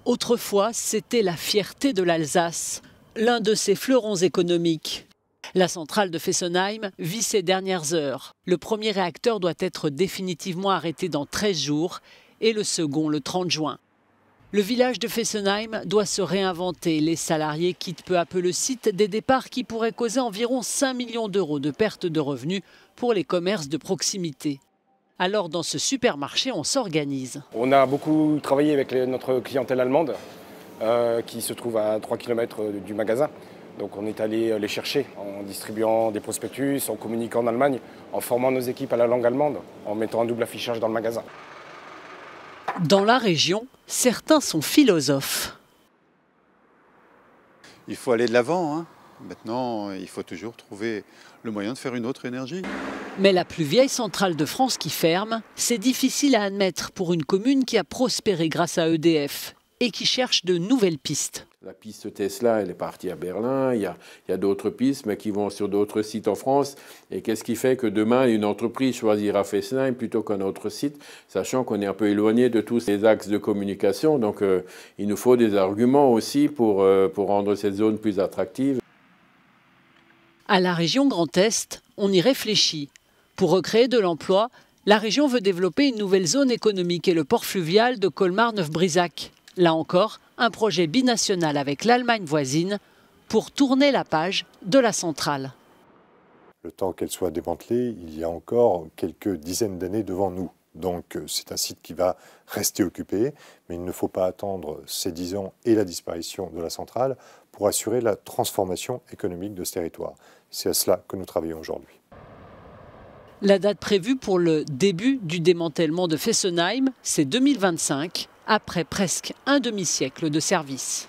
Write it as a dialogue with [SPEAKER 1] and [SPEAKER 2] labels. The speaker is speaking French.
[SPEAKER 1] Autrefois, c'était la fierté de l'Alsace, l'un de ses fleurons économiques. La centrale de Fessenheim vit ses dernières heures. Le premier réacteur doit être définitivement arrêté dans 13 jours et le second le 30 juin. Le village de Fessenheim doit se réinventer. Les salariés quittent peu à peu le site, des départs qui pourraient causer environ 5 millions d'euros de perte de revenus pour les commerces de proximité. Alors dans ce supermarché, on s'organise.
[SPEAKER 2] On a beaucoup travaillé avec notre clientèle allemande qui se trouve à 3 km du magasin. Donc on est allé les chercher en distribuant des prospectus, en communiquant en Allemagne, en formant nos équipes à la langue allemande, en mettant un double affichage dans le magasin.
[SPEAKER 1] Dans la région, certains sont philosophes.
[SPEAKER 3] Il faut aller de l'avant, hein. Maintenant, il faut toujours trouver le moyen de faire une autre énergie.
[SPEAKER 1] Mais la plus vieille centrale de France qui ferme, c'est difficile à admettre pour une commune qui a prospéré grâce à EDF et qui cherche de nouvelles pistes.
[SPEAKER 4] La piste Tesla, elle est partie à Berlin. Il y a d'autres pistes, mais qui vont sur d'autres sites en France. Et qu'est-ce qui fait que demain, une entreprise choisira Fessenheim plutôt qu'un autre site, sachant qu'on est un peu éloigné de tous ces axes de communication. Donc, il nous faut des arguments aussi pour rendre cette zone plus attractive.
[SPEAKER 1] À la région Grand Est, on y réfléchit. Pour recréer de l'emploi, la région veut développer une nouvelle zone économique et le port fluvial de Colmar-Neuf-Brisac. Là encore, un projet binational avec l'Allemagne voisine pour tourner la page de la centrale.
[SPEAKER 5] Le temps qu'elle soit démantelée, il y a encore quelques dizaines d'années devant nous. Donc c'est un site qui va rester occupé, mais il ne faut pas attendre ces 10 ans et la disparition de la centrale pour assurer la transformation économique de ce territoire. C'est à cela que nous travaillons aujourd'hui.
[SPEAKER 1] La date prévue pour le début du démantèlement de Fessenheim, c'est 2025, après presque un demi-siècle de service.